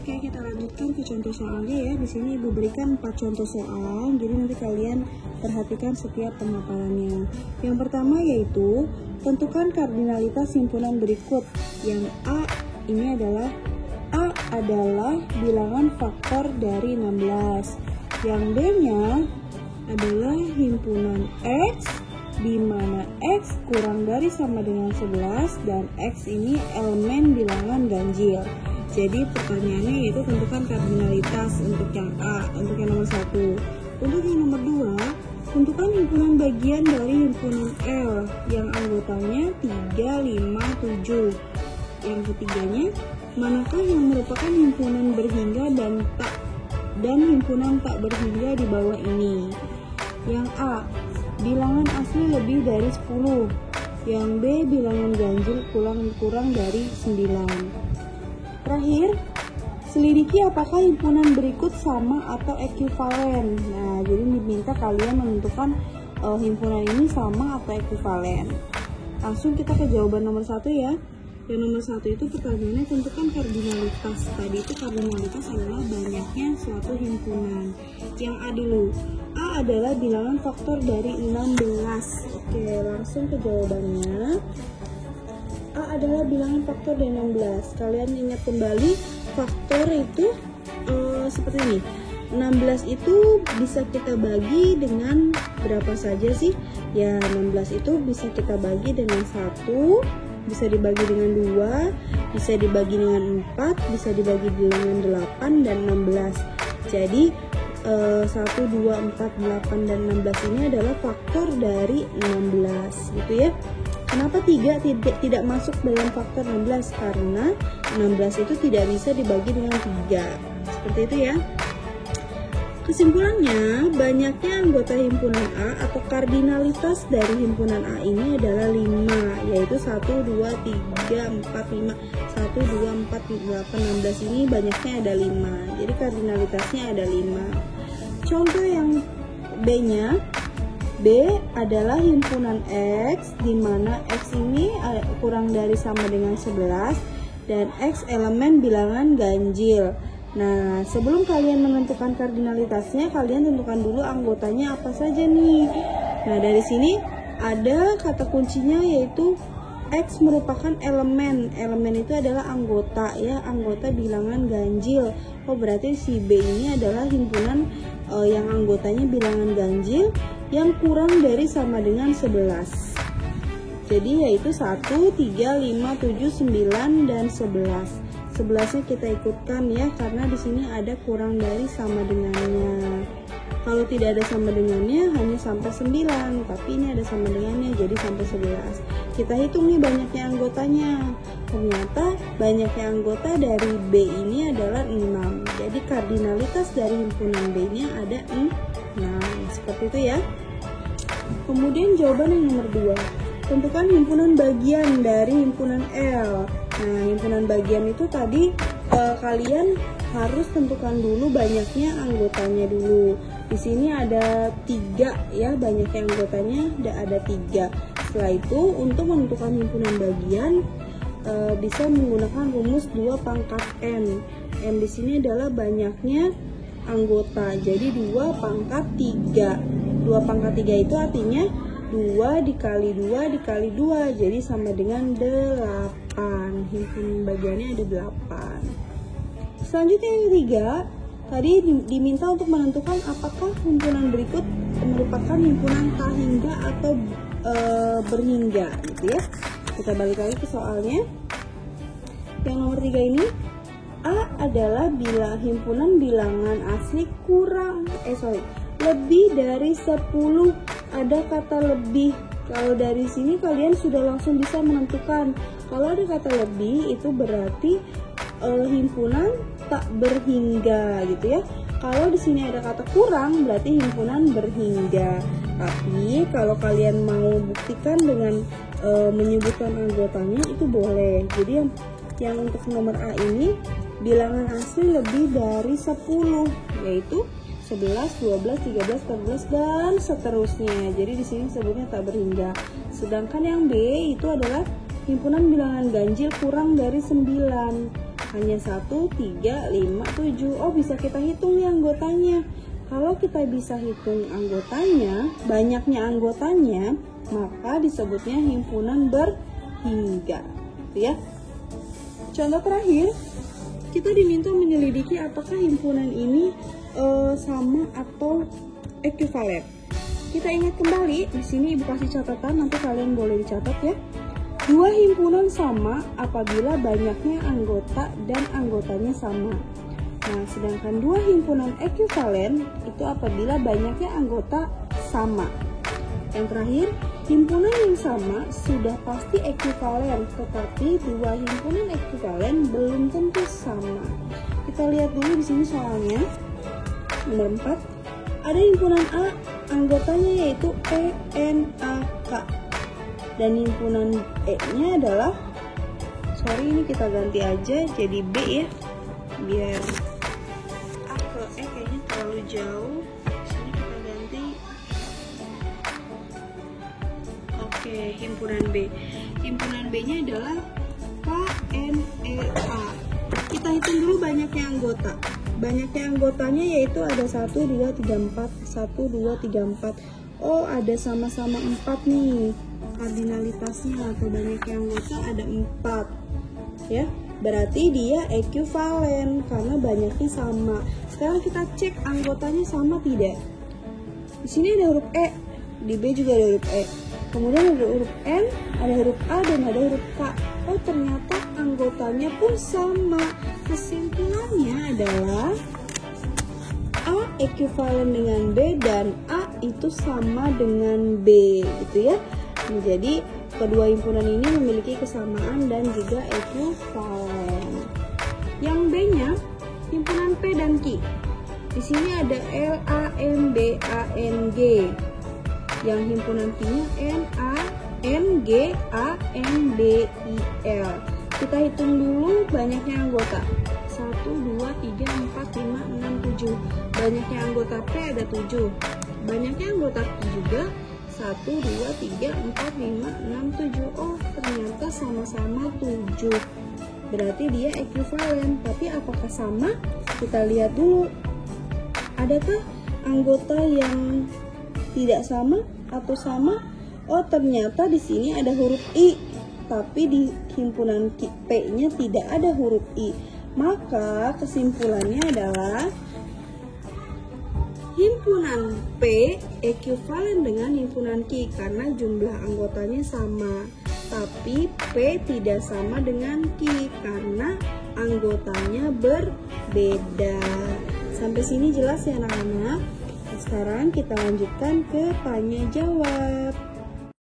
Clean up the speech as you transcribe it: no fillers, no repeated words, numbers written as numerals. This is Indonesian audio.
Oke, kita lanjutkan ke contoh soalnya ya. Di sini Ibu berikan 4 contoh soal, jadi nanti kalian perhatikan setiap pemaparannya. Yang pertama yaitu tentukan kardinalitas himpunan berikut. Yang A ini adalah bilangan faktor dari 16. Yang B-nya adalah himpunan X, di mana X kurang dari sama dengan 11 dan X ini elemen bilangan ganjil. Jadi pertanyaannya yaitu tentukan kardinalitas untuk yang A, untuk yang nomor 1. Untuk yang nomor 2, tentukan himpunan bagian dari himpunan L yang anggotanya 3, 5, 7. Yang ketiganya, manakah yang merupakan himpunan berhingga dan himpunan tak berhingga di bawah ini? Yang A, bilangan asli lebih dari 10. Yang B, bilangan ganjil kurang dari 9. Terakhir, selidiki apakah himpunan berikut sama atau ekuivalen. Nah, jadi diminta kalian menentukan himpunan ini sama atau ekuivalen. Langsung kita ke jawaban nomor 1 ya. Yang nomor 1 itu pertanyaannya tentukan kardinalitas. Tadi itu kardinalitas adalah banyaknya suatu himpunan. Yang A dulu. A adalah bilangan faktor dari 16. Oke, langsung ke jawabannya. A adalah bilangan faktor dari 16. Kalian ingat kembali, faktor itu seperti ini. 16 itu bisa kita bagi dengan berapa saja sih? Ya, 16 itu bisa kita bagi dengan 1, bisa dibagi dengan 2, bisa dibagi dengan 4, bisa dibagi dengan 8 dan 16. Jadi 1, 2, 4, 8, dan 16 ini adalah faktor dari 16 gitu ya. Kenapa 3 tidak masuk dalam faktor 16? Karena 16 itu tidak bisa dibagi dengan 3. Seperti itu ya. Kesimpulannya, banyaknya anggota himpunan A atau kardinalitas dari himpunan A ini adalah 5, yaitu 1, 2, 3, 4, 5. 1, 2, 4, 8, 16 ini banyaknya ada 5. Jadi kardinalitasnya ada 5. Contoh yang B-nya, B adalah himpunan X, di mana X ini kurang dari sama dengan 11 dan X elemen bilangan ganjil. Nah, sebelum kalian menentukan kardinalitasnya, kalian tentukan dulu anggotanya apa saja nih. Nah, dari sini ada kata kuncinya yaitu X merupakan elemen. Elemen itu adalah anggota ya, anggota bilangan ganjil. Oh, berarti si B ini adalah himpunan yang anggotanya bilangan ganjil yang kurang dari sama dengan 11. Jadi yaitu 1, 3, 5, 7, 9, dan 11. 11-nya kita ikutkan ya, karena di sini ada kurang dari sama dengannya. Kalau tidak ada sama dengannya hanya sampai 9, tapi ini ada sama dengannya jadi sampai 11. Kita hitung nih banyaknya anggotanya. Ternyata banyaknya anggota dari B ini adalah 6. Jadi kardinalitas dari himpunan B-nya ada 6. Seperti itu ya. Kemudian jawaban yang nomor 2. Tentukan himpunan bagian dari himpunan L. Nah, himpunan bagian itu tadi kalian harus tentukan dulu banyaknya anggotanya dulu. Di sini ada 3 ya, banyaknya anggotanya ada 3. Setelah itu untuk menentukan himpunan bagian bisa menggunakan rumus 2 pangkat N. N di sini adalah banyaknya anggota. Jadi 2 pangkat 3. 2 pangkat 3 itu artinya 2 dikali 2 dikali 2, jadi sama dengan 8. Himpunan bagiannya ada 8. Selanjutnya yang ketiga, tadi diminta untuk menentukan apakah himpunan berikut merupakan himpunan tak hingga atau berhingga gitu ya. Kita balik lagi ke soalnya. Yang nomor 3 ini, A adalah himpunan bilangan asli lebih dari 10. Ada kata lebih. Kalau dari sini kalian sudah langsung bisa menentukan. Kalau ada kata lebih itu berarti himpunan tak berhingga gitu ya. Kalau di sini ada kata kurang berarti himpunan berhingga. Tapi kalau kalian mau buktikan dengan menyebutkan anggotanya itu boleh. Jadi yang untuk nomor A ini bilangan asli lebih dari 10, yaitu 11, 12, 13, 14 dan seterusnya. Jadi di sini sebutnya tak berhingga. Sedangkan yang B itu adalah himpunan bilangan ganjil kurang dari 9. Hanya 1, 3, 5, 7. Oh, bisa kita hitung nih anggotanya. Kalau kita bisa hitung anggotanya, banyaknya anggotanya, maka disebutnya himpunan berhingga, ya. Contoh terakhir, kita diminta menyelidiki apakah himpunan ini sama atau ekuivalen. Kita ingat kembali, di sini Ibu kasih catatan, nanti kalian boleh dicatat ya. Dua himpunan sama apabila banyaknya anggota dan anggotanya sama. Nah, sedangkan dua himpunan ekuivalen itu apabila banyaknya anggota sama. Yang terakhir, himpunan yang sama sudah pasti ekuivalen, tetapi dua himpunan ekuivalen belum tentu sama. Kita lihat dulu di sini soalnya. Nomor 4, ada himpunan A, anggotanya yaitu ENAK. Dan himpunan E-nya adalah, ini kita ganti aja jadi B ya, biar A ke E kayaknya terlalu jauh. Sini kita ganti. Oke, himpunan B. Himpunan B-nya adalah KNEA. Kita hitung dulu banyaknya anggota. Banyaknya anggotanya yaitu ada 1, 2, 3, 4. 1, 2, 3, 4. Oh, ada sama-sama 4 nih. Kardinalitasnya atau banyaknya anggota ada 4. Ya, berarti dia ekuivalen karena banyaknya sama. Sekarang kita cek anggotanya sama tidak. Di sini ada huruf E, di B juga ada huruf E. Kemudian ada huruf N, ada huruf A dan ada huruf K. Oh, ternyata anggotanya pun sama. Kesimpulannya adalah A ekuivalen dengan B dan A itu sama dengan B, gitu ya. Jadi kedua himpunan ini memiliki kesamaan dan juga ekuivalen. Yang B-nya himpunan P dan Q. Di sini ada L, A, M, B, A, N, G. Yang himpunan Q-nya N, A, N, G, A, N, B, I, L. Kita hitung dulu banyaknya anggota. 1, 2, 3, 4, 5, 6, 7. Banyaknya anggota P ada 7. Banyaknya anggota Q juga 1, 2, 3, 4, 5, 6, 7. Oh, ternyata sama-sama 7. Berarti dia ekuivalen. Tapi apakah sama? Kita lihat dulu. Adakah anggota yang tidak sama atau sama? Oh, ternyata di sini ada huruf I. Tapi di himpunan P-nya tidak ada huruf I. Maka kesimpulannya adalah himpunan P ekuivalen dengan himpunan Q karena jumlah anggotanya sama. Tapi P tidak sama dengan Q karena anggotanya berbeda. Sampai sini jelas ya anak-anak? Sekarang kita lanjutkan ke tanya jawab.